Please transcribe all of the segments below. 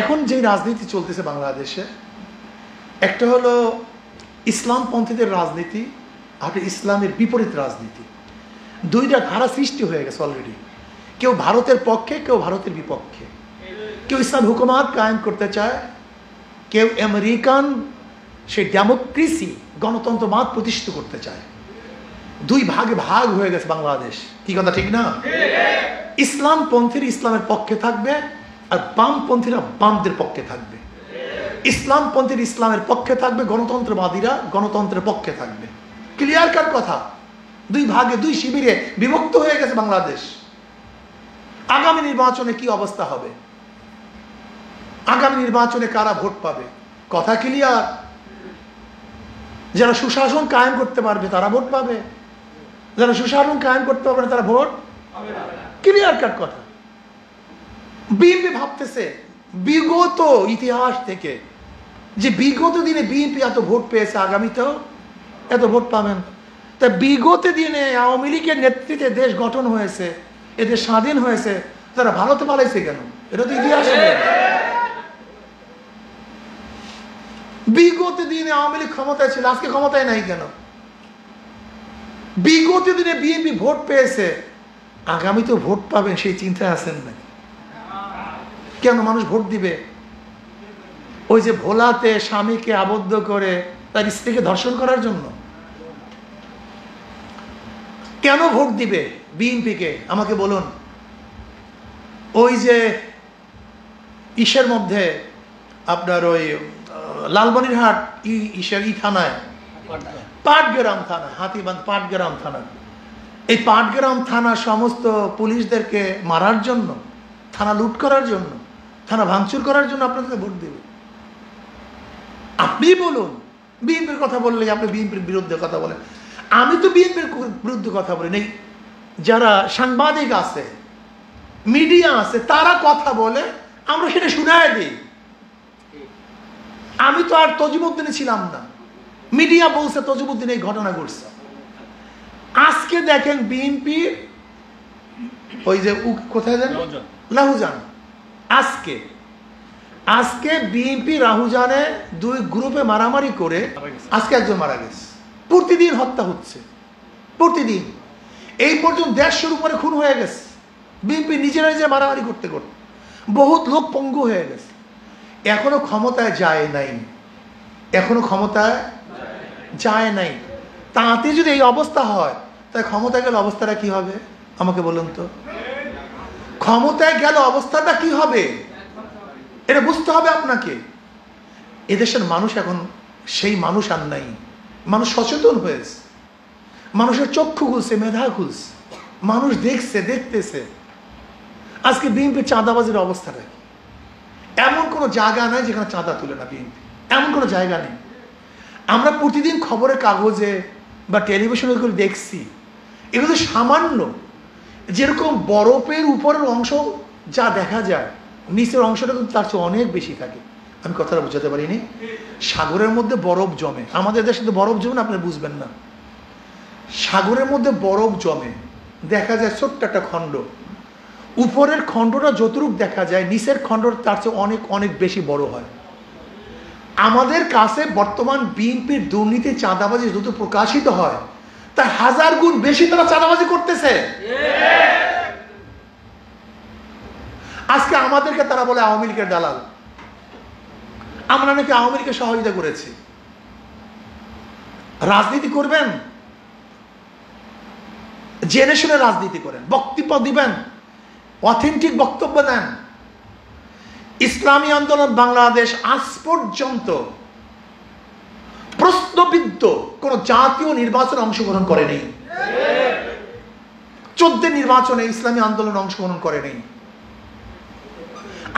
এখন যে রাজনীতি চলতেছে বাংলাদেশে, একটা হলো ইসলামপন্থীদের রাজনীতি, আর ইসলামের বিপরীত রাজনীতি। দুইটা ধারা সৃষ্টি হয়ে গেছে অলরেডি। কেউ ভারতের পক্ষে, কেউ ভারতের বিপক্ষে। কেউ ইসলাম হুকুমাত কায়েম করতে চায়, কেউ আমেরিকান সেই ডেমোক্রেসি গণতন্ত্রবাদ প্রতিষ্ঠিত করতে চায়। দুই ভাগে ভাগ হয়ে গেছে বাংলাদেশ। কি কথা ঠিক না? ইসলামপন্থীরা ইসলামের পক্ষে থাকবে, আর বামপন্থীরা বামদের পক্ষে থাকবে। ইসলামপন্থীর ইসলামের পক্ষে থাকবে, গণতন্ত্রবাদীরা গণতন্ত্রের পক্ষে থাকবে। ক্লিয়ার কার কথা? দুই ভাগে, দুই শিবিরে বিভক্ত হয়ে গেছে বাংলাদেশ। আগামী নির্বাচনে কি অবস্থা হবে? আগামী নির্বাচনে কারা ভোট পাবে? কথা ক্লিয়ার। যারা সুশাসন কায়েম করতে পারবে তারা ভোট পাবে, যারা সুশাসন কায়েম করতে পারবে না তারা ভোট ক্লিয়ার কাট কথা। বিএনপি ভাবতেছে বিগত ইতিহাস থেকে যে বিগত দিনে বিএনপি এত ভোট পেয়েছে, আগামীতেও এত ভোট পাবেন। তা বিগত দিনে আওয়ামী লীগের নেতৃত্বে দেশ গঠন হয়েছে, এদের স্বাধীন হয়েছে, তারা ভারতে পালাইছে কেন? এটা তো ইতিহাস। বিগত দিনে আওয়ামী লীগ ক্ষমতায় ছিল, আজকে ক্ষমতায় নাই কেন? বিগত দিনে বিএনপি ভোট পেয়েছে, আগামী তো ভোট পাবেন সেই চিন্তায় আছেন নাকি? কেন মানুষ ভোট দিবে? ওই যে ভোলাতে স্বামীকে আবদ্ধ করে তার স্ত্রীকে ধর্ষণ করার জন্য কেন ভোট দিবে বিএনপিকে? আমাকে বলুন। ওই যে ইসের মধ্যে আপনার ওই লালমনিরহাট থানায়, পাটগ্রাম থানা, হাতিবান্ধ পাটগ্রাম থানা, এই পাটগ্রাম থানা সমস্ত পুলিশদেরকে মারার জন্য, থানা লুট করার জন্য, থানা ভাঙচুর করার জন্য আপনাদের ভোট দেবে? আপনি বলুন। বিএনপির কথা বললে আপনি বিএনপির বিরুদ্ধে কথা বলেন। আমি তো বিএনপির বিরুদ্ধে কথা বলি নেই। যারা সাংবাদিক আছে, মিডিয়া আছে, তারা কথা বলে, আমরা সেটা শুনায় দিই। আমি তো আর তজিমুদ্দিনে ছিলাম না, মিডিয়া বলছে তজিমুদ্দিন এই ঘটনা ঘটছে। আজকে দেখেন বিএনপি ওই যে কোথায় যান, লাহুজান, আজকে বিএনপি রাহুজানে দুই গ্রুপে মারামারি করে আজকে একজন মারা গেছে। প্রতিদিন হত্যা হচ্ছে, প্রতিদিন। এই পর্যন্ত 150 উপরে খুন হয়ে গেছে। বিএনপি নিজেরা নিজে মারামারি করতে করতে বহুত লোক পঙ্গু হয়ে গেছে। এখনো ক্ষমতায় যায় নাই, এখনো ক্ষমতায় যায় নাই। তাতে যদি এই অবস্থা হয়, তাই ক্ষমতায় গেলে অবস্থাটা কি হবে আমাকে বলুন তো? ক্ষমতায় গেল অবস্থাটা কি হবে এটা বুঝতে হবে আপনাকে। এদেশের মানুষ এখন সেই মানুষ আর নাই। মানুষ সচেতন হয়েছে, মানুষের চক্ষু খুলছে, মেধা খুলছে, মানুষ দেখতেছে। আজকে বিএনপির চাঁদাবাজির অবস্থাটা কি? এমন কোনো জায়গা নাই যেখানে চাঁদা তুলে না বিএনপি, এমন কোনো জায়গা নেই। আমরা প্রতিদিন খবরের কাগজে বা টেলিভিশনে এগুলো দেখছি। এগুলো সামান্য, যেরকম বরফের উপরের অংশ যা দেখা যায়, নিচের অংশটা কিন্তু তার চেয়ে অনেক বেশি থাকে। আমি কথাটা বোঝাতে পারিনি। সাগরের মধ্যে বরফ জমে, আমাদের দেশে তো বরফ জমে না, আপনি বুঝবেন না। সাগরের মধ্যে বরফ জমে, দেখা যায় ছোট্ট একটা খণ্ড। উপরের খণ্ডটা যতটুকু দেখা যায়, নিচের খণ্ডটা তার চেয়ে অনেক অনেক বেশি বড় হয়। আমাদের কাছে বর্তমান বিএনপির দুর্নীতি, চাঁদাবাজি যত প্রকাশিত হয়, তার 1000 গুণ বেশি তারা চাঁদাবাজি করতেছে। আজকে আমাদেরকে তারা বলে আওয়ামী লীগের দালাল। আমরা নাকি আওয়ামী লীগের সহযোগিতা করেছি। রাজনীতি করবেন, জেনে শুনে রাজনীতি করেন, বক্তব্য দিবেন, অথেন্টিক বক্তব্য দেন। ইসলামী আন্দোলন বাংলাদেশ আজ পর্যন্ত প্রশ্নবিদ্ধ কোন জাতীয় নির্বাচনে অংশগ্রহণ করেনি। 14 নির্বাচনে ইসলামী আন্দোলন অংশগ্রহণ করেনি।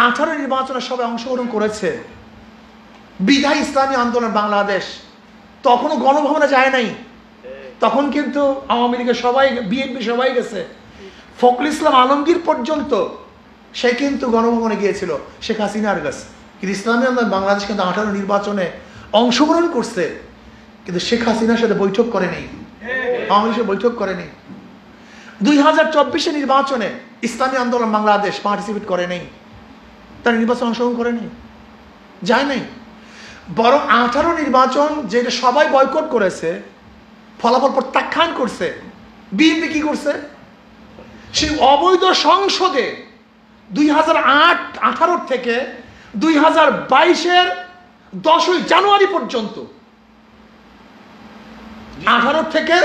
18 নির্বাচনে সবাই অংশগ্রহণ করেছে। বিধায় ইসলামী আন্দোলন বাংলাদেশ তখনও গণভবনে যায় নাই। তখন কিন্তু আওয়ামী লীগের সবাই, বিএনপি সবাই গেছে। ফখরুল ইসলাম আলমগীর পর্যন্ত সে কিন্তু গণভবনে গিয়েছিল শেখ হাসিনার কাছে। কিন্তু ইসলামী আন্দোলন বাংলাদেশ কিন্তু 18 নির্বাচনে অংশগ্রহণ করছে, কিন্তু শেখ হাসিনার সাথে বৈঠক করেনি, আওয়ামী লীগের বৈঠক করেনি। 2024 নির্বাচনে ইসলামী আন্দোলন বাংলাদেশ পার্টিসিপেট করে নেই। তারা নির্বাচন অংশগ্রহণ করেনি, যায় নাই। বরং 18 নির্বাচন যেটা সবাই বয়কট করেছে, ফলাফল প্রত্যাখ্যান করছে, বিএনপি কি করছে? সেই অবৈধ সংসদে 2018 থেকে 2022-এর 10ই জানুয়ারি পর্যন্ত, 18 থেকে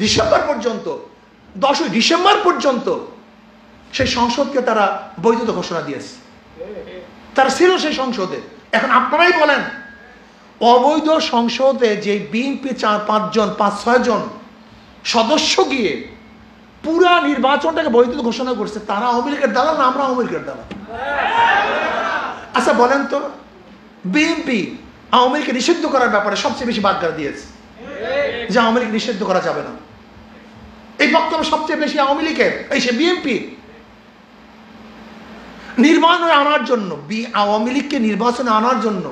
ডিসেম্বর পর্যন্ত, 10ই ডিসেম্বর পর্যন্ত সেই সংসদকে তারা বৈধতা ঘোষণা দিয়েছে। তারা ছিল সেই সংসদে। এখন আপনারাই বলেন, অবৈধ সংসদে যে বিএনপি 4-5 জন সদস্য গিয়ে পুরা নির্বাচনটাকে বৈধতা ঘোষণা করছে, তারা আওয়ামী লীগের দালাল না আমরা আওয়ামী লীগের দালাল? আচ্ছা বলেন তো, বিএনপি আওয়ামী লীগকে নিষিদ্ধ করার ব্যাপারে সবচেয়ে বেশি বাগ্দার দিয়েছে যে আওয়ামী লীগ নিষিদ্ধ করা যাবে না। এই বক্তব্য সবচেয়ে বেশি আওয়ামী লীগের, এই সে বিএনপি নির্বাচনে আনার জন্য, আওয়ামী লীগকে নির্বাচনে আনার জন্য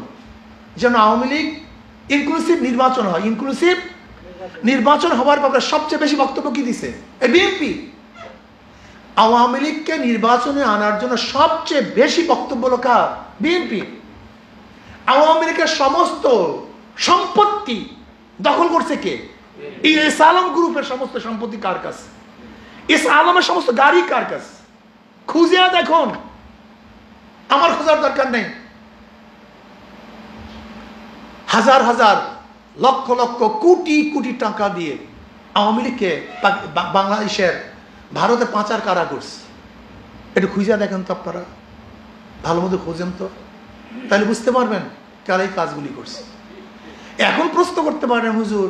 যেন আওয়ামী লীগ ইনক্লুসিভ নির্বাচন হয়, ইনক্লুসিভ নির্বাচন হওয়ার ব্যাপারে সবচেয়ে বেশি বক্তব্য কি দিছে? এই বিএনপি। আওয়ামী লীগকে নির্বাচনে আনার জন্য সবচেয়ে বেশি বক্তব্য হলো কার? বিএনপি। আওয়ামী লীগের সমস্ত সম্পত্তি দখল করছে কে? এস আলম গ্রুপের সমস্ত সম্পত্তি কার কাছে? এস আলমের সমস্ত গাড়ি কার কাছে? খুঁজে দেখুন, আমার খোঁজার দরকার নেই। হাজার হাজার লক্ষ লক্ষ কোটি কোটি টাকা দিয়ে আওয়ামী লীগকে বাংলাদেশের ভারতে পাচার কারা করছে, একটু খুঁজে দেখেন তো আপনারা, ভালো মতো খোঁজেন তো, তাহলে বুঝতে পারবেন কারা এই কাজগুলি করছে। এখন প্রশ্ন করতে পারেন, হুজুর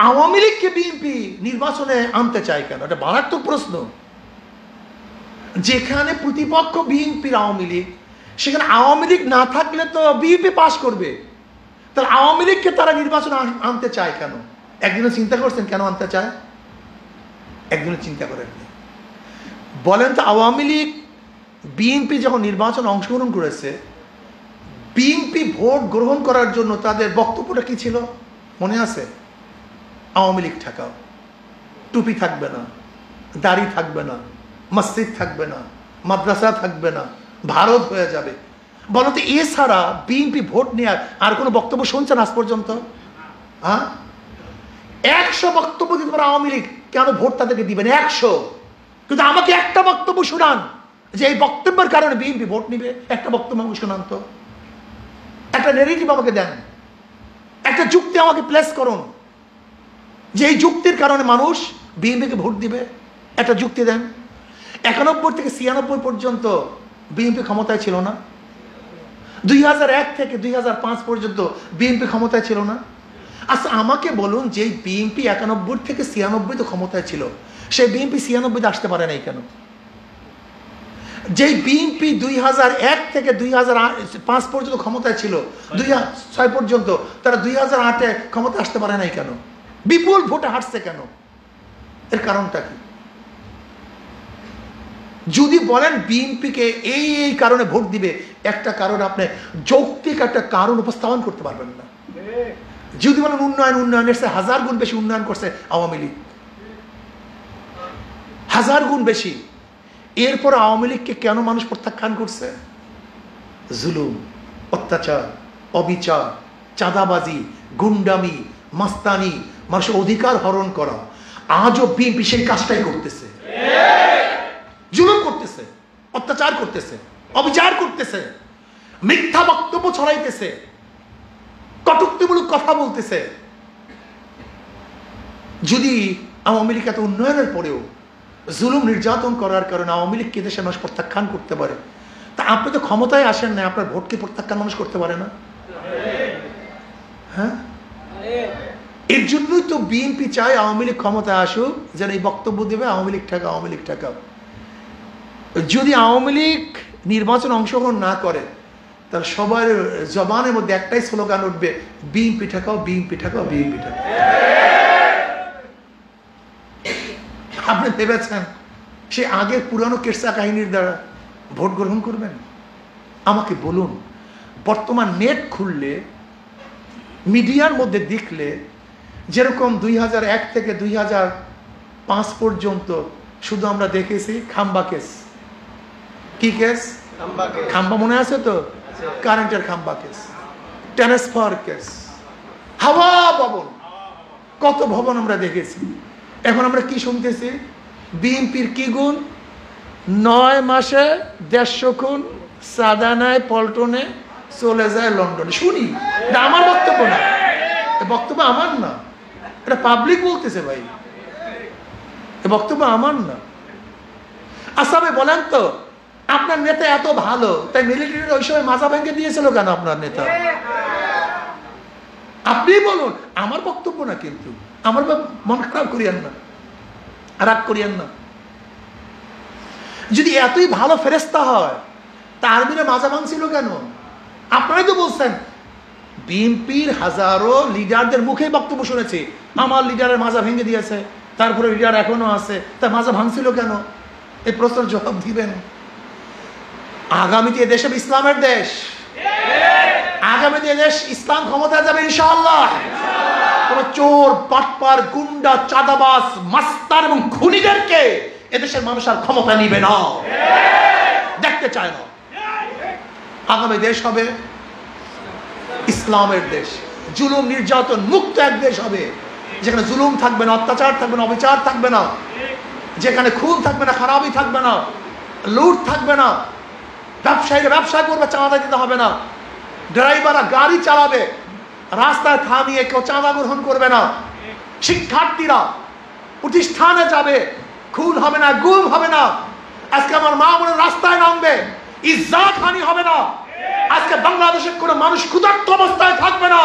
আওয়ামী লীগকে বিএনপি নির্বাচনে আনতে চায় কেন? এটা মারাত্মক প্রশ্ন। যেখানে প্রতিপক্ষ বিএনপির আওয়ামী লীগ, সেখানে আওয়ামী লীগ না থাকলে তো বিএনপি পাশ করবে, তাহলে আওয়ামী লীগকে তারা নির্বাচনে আনতে চায় কেন? একদিনও চিন্তা করছেন কেন আনতে চায়? একদিনও চিন্তা করেননি। বলেন তো, আওয়ামী লীগ বিএনপি যখন নির্বাচনে অংশগ্রহণ করেছে, বিএনপি ভোট গ্রহণ করার জন্য তাদের বক্তব্যটা কি ছিল মনে আছে? আওয়ামী লীগ ঠেকাও, টুপি থাকবে না, দাড়ি থাকবে না, মসজিদ থাকবে না, মাদ্রাসা থাকবে না, ভারত হয়ে যাবে। বলতো এছাড়া বিএনপি ভোট নেওয়ার আর কোনো বক্তব্য শুনছেন আজ পর্যন্ত? হ্যাঁ, 100 বক্তব্য দিতে পারে আওয়ামী লীগ, কেন ভোট তাদেরকে দিবেন 100? কিন্তু আমাকে একটা বক্তব্য শুনান যে এই বক্তব্যের কারণে বিএনপি ভোট নিবে। একটা বক্তব্য আমাকে শুনান তো, একটা নেগেটিভ আমাকে দেন, একটা যুক্তি আমাকে প্লেস করুন যে এই যুক্তির কারণে মানুষ বিএনপিকে ভোট দিবে। একটা যুক্তি দেন। 91 থেকে 96 পর্যন্ত বিএনপি ক্ষমতায় ছিল না? 2001 থেকে 2005 পর্যন্ত বিএনপি ক্ষমতায় ছিল না? আচ্ছা আমাকে বলুন, যে বিএনপি 91 থেকে 96 তো ক্ষমতায় ছিল, সেই বিএনপি 96 আসতে পারে নাই কেন? যেই বিএনপি 2001 থেকে 2005 পর্যন্ত ক্ষমতায় ছিল, 2006 পর্যন্ত, তারা 2008-এ ক্ষমতা আসতে পারে নাই কেন? বিপুল ভোটে হারছে কেন? এর কারণটা কি? যদি বলেন বিএনপিকে এই এই কারণে ভোট দিবে, একটা কারণ আপনি যৌক্তিক একটা কারণ উপস্থাপন করতে পারবেন না। যদি বলেন উন্নয়নের চেয়ে 1000 গুণ বেশি উন্নয়ন করছে আওয়ামী লীগ, 1000 গুণ বেশি, এরপর আওয়ামী লীগকে কেন মানুষ প্রত্যাখ্যান করছে? জুলুম, অত্যাচার, অবিচার, চাঁদাবাজি, গুন্ডামি, মাস্তানি, মানুষের অধিকার হরণ করা। আজও বিএনপি সেই কাজটাই করতেছে, জুলুম করতেছে, অত্যাচার করতেছে, অবিচার করতেছে, মিথ্যা বক্তব্য ছড়াইতেছে, কটূক্তিমূলক কথা বলতেছে। যদি আওয়ামী লীগ এত উন্নয়নের পরেও জুলুম নির্যাতন করার কারণে আওয়ামী লীগকে দেশে মানুষ প্রত্যাখ্যান করতে পারে, তা আপনি তো ক্ষমতায় আসেন না, আপনার ভোটকে প্রত্যাখ্যান মানুষ করতে পারে না? হ্যাঁ, এর জন্যই তো বিএনপি চায় আওয়ামী লীগ ক্ষমতায় আসুক, যেন এই বক্তব্য দেবে আওয়ামী লীগ ঠেকাও, আওয়ামী লীগ ঠেকাও। যদি আওয়ামী লীগ নির্বাচন অংশগ্রহণ না করে, তাহলে সবার জবানের মধ্যে একটাই স্লোগান উঠবে, বিএনপি ঠেকাও, বিএনপি ঠেকাও, বিএনপি ঠেকাও। আপনি ভেবেছেন সে আগের পুরানো কেসা কাহিনীর দ্বারা ভোট গ্রহণ করবেন? আমাকে বলুন, বর্তমান নেট খুললে, মিডিয়ার মধ্যে দেখলে, যেরকম 2001 থেকে 2005 পর্যন্ত শুধু আমরা দেখেছি খাম্বা কেস। কি কেস? খাম্বা মনে আছে তো? কারেন্টের খাম্বা কেস, ট্রান্সফার কেস, হাওয়া ভবন, কত ভবন আমরা দেখেছি। এখন আমরা কি শুনতেছি? বিএনপির কি গুণ? 9 মাসে 150 খুন, সাদা নেয় পল্টনে, চলে যায় লন্ডনে। শুনি, এটা আমার বক্তব্য না, বক্তব্য আমার না, এটা পাবলিক বলতেছে ভাই, বক্তব্য আমার না। আচ্ছা ভাই বলেন তো, আপনার নেতা এত ভালো, তাই মিলিটারির ওই সময় মাজা ভেঙে দিয়েছিল কেন আপনার নেতা? আপনি বলুন, আমার বক্তব্য না কিন্তু। আমার মন খারাপ করিয়েন না, রাগ করিয়েন না। যদি এতই ভালো ফেরেস্তা হয়, তা আর্মিরা মাজা ভাঙছিল কেন? আপনারাই তো বলছেন। বিএনপির হাজারো লিডারদের মুখে বক্তব্য শুনেছি, আমার লিডারের মাজা ভেঙে দিয়েছে, তারপরে লিডার এখনো আছে, তার মাজা ভাঙছিল কেন? এই প্রশ্নের জবাব দিবেন। আগামীতে দেশ ইসলামের দেশ, আগামীতে দেশ ইসলাম ক্ষমতায় যাবে ইনশাআল্লাহ। কোন চোর, বাটপার, গুন্ডা, চাঁদাবাজ, মাস্তান এবং খুনিদেরকে এদেশের মানুষ আর ক্ষমতা নিবে না, দেখতে চায় না। আগামী দেশ হবে ইসলামের দেশ, জুলুম নির্যাতন মুক্ত এক দেশ হবে, যেখানে জুলুম থাকবে না, অত্যাচার থাকবে না, অবিচার থাকবে না, যেখানে খুন থাকবে না, খারাপি থাকবে না, লুট থাকবে না, ব্যবসায়ীরা ব্যবসা করবে, চাঁদা দিতে হবে না, ড্রাইভাররা গাড়ি চালাবে, রাস্তায় থামিয়ে কেউ চাঁদা গ্রহণ করবে না, শিক্ষার্থীরা প্রতিষ্ঠানে যাবে, খুন হবে না, গুম হবে না। আজকে আমার মা বোনের রাস্তায় নামবে, ইজ্জত হানি হবে না। আজকে বাংলাদেশের কোনো মানুষ ক্ষুধার্ত অবস্থায় থাকবে না,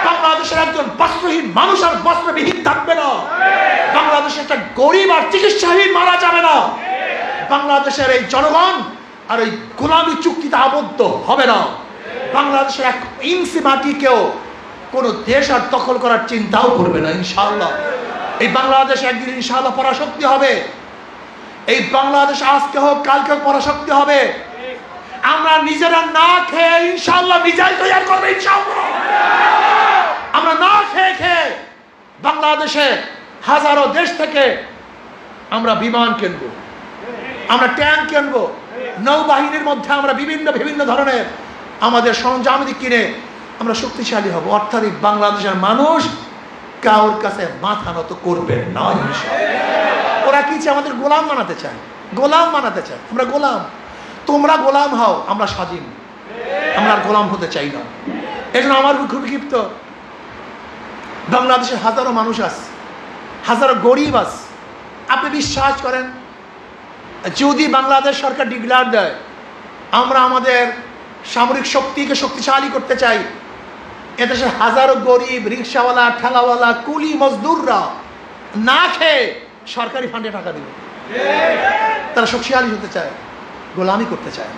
বাংলাদেশের একজন বস্ত্রহীন মানুষ আর বস্ত্রবিহীন থাকবে না, বাংলাদেশের একটা গরিব আর চিকিৎসাহীন মারা যাবে না, বাংলাদেশের এই জনগণ আর ওই গোলামী চুক্তিতে আবদ্ধ হবে না, বাংলাদেশের এক ইঞ্চি মাটিকেও কোনো দেশ আর দখল করার চিন্তাও করবে না ইনশাআল্লাহ। এই বাংলাদেশ একদিন ইনশাআল্লাহ পরাশক্তি হবে। এই বাংলাদেশ আজকে হোক কালকে হোক পরাশক্তি হবে। আমরা নিজেরা না খেয়ে ইনশাআল্লাহ মিসাইল তৈরি করবে ইনশাআল্লাহ। আমরা না খেয়ে খেয়ে বাংলাদেশে হাজারো দেশ থেকে আমরা বিমান কিনবো, আমরা ট্যাঙ্ক কিনবো, নৌবাহিনীর মধ্যে আমরা বিভিন্ন ধরনের আমাদের সরঞ্জামাদি কিনে আমরা শক্তিশালী হব। অর্থাৎ বাংলাদেশের মানুষ কারোর কাছে মাথা নত করবে না ইনশাআল্লাহ। ওরা কি চায়? আমাদের গোলাম বানাতে চায়, গোলাম বানাতে চায়। আমরা গোলাম, তোমরা গোলাম হও, আমরা স্বাধীন, আমরা আর গোলাম হতে চাই না। এই জন্য আমার খুবই ক্ষিপ্ত। বাংলাদেশে হাজারো মানুষ আছে, হাজারো গরিব আছে। আপনি বিশ্বাস করেন, যদি বাংলাদেশ সরকার ডিক্লেয়ার দেয় আমরা আমাদের সামরিক শক্তিকে শক্তিশালী করতে চাই, এদেশে হাজারো গরিব, রিক্সাওয়ালা, ঠেলাওয়ালা, কুলি মজদুররা না খেয়ে সরকারি ফান্ডে টাকা দিবে। তারা শক্তিশালী হতে চায়, গোলামি করতে চায়।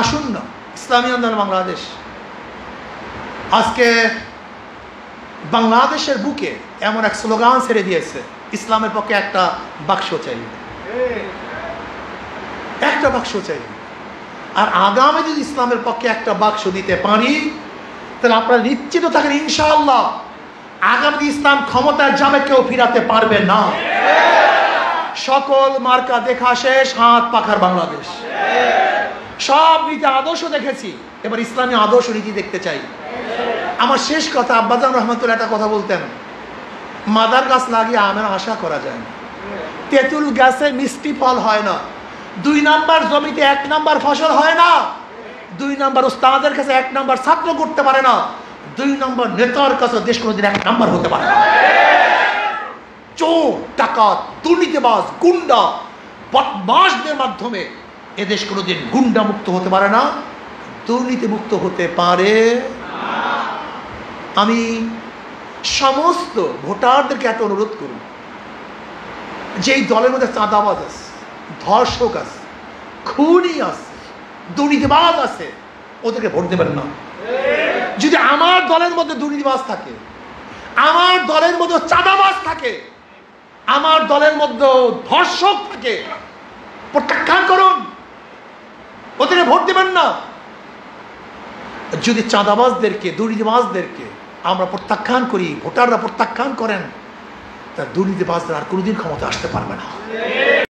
আসুন না, ইসলামী আন্দোলন বাংলাদেশ আজকে বাংলাদেশের বুকে এমন এক স্লোগান ছেড়ে দিয়েছে, ইসলামের পক্ষে একটা বাক্স চাই, একটা বাক্স চাই। আর আগামী যদি ইসলামের পক্ষে একটা বাক্স দিতে পারি, তাহলে আপনারা নিশ্চিত থাকেন ইনশাআল্লাহ আগামী ইসলাম ক্ষমতায় যাবে, কেউ ফিরাতে পারবে না। সকল মার্কা দেখা শেষ, হাত পাখার বাংলাদেশ। সব নীতি আদর্শ দেখেছি, এবার ইসলামী আদর্শ নীতি দেখতে চাই। আমার শেষ কথা, আব্বাজান রহমতুল্লাহ একটা কথা বলতেন, মাদার গাছ লাগিয়ে আমের আশা করা যায় না, তেঁতুল গাছে মিষ্টি ফল হয় না, 2 নাম্বার জমিতে 1 নাম্বার ফসল হয় না, 2 নাম্বার ওস্তাদের কাছে 1 নাম্বার ছাত্র করতে পারে না, 2 নাম্বার নেতার কাছে দেশ কোনোদিন 1 নাম্বার হতে পারে না। চোর, ডাকাত, দুর্নীতিবাজ, গুন্ডা, বদমাশদের মাধ্যমে এদেশ কোনোদিন গুন্ডা মুক্ত হতে পারে না, দুর্নীতি মুক্ত হতে পারে। আমি সমস্ত ভোটারদেরকে একটা অনুরোধ করি, যেই দলের মধ্যে চাঁদাবাজ আছে, ধর্ষক আছে, খুনি আছে, দুর্নীতিবাজ আছে, ওদেরকে ভোট দেবেন না। যদি আমার দলের মধ্যে দুর্নীতিবাজ থাকে, আমার দলের মধ্যে চাঁদাবাজ থাকে, আমার দলের মধ্যে ধর্ষক থাকে, প্রত্যাখ্যান করুন, ওদেরকে ভোট দেবেন না। যদি চাঁদাবাজদেরকে, দুর্নীতিবাজদেরকে আমরা প্রত্যাখ্যান করি, ভোটাররা প্রত্যাখ্যান করেন, তা দুর্নীতিবাজরা আর কোনোদিন ক্ষমতা আসতে পারবে না।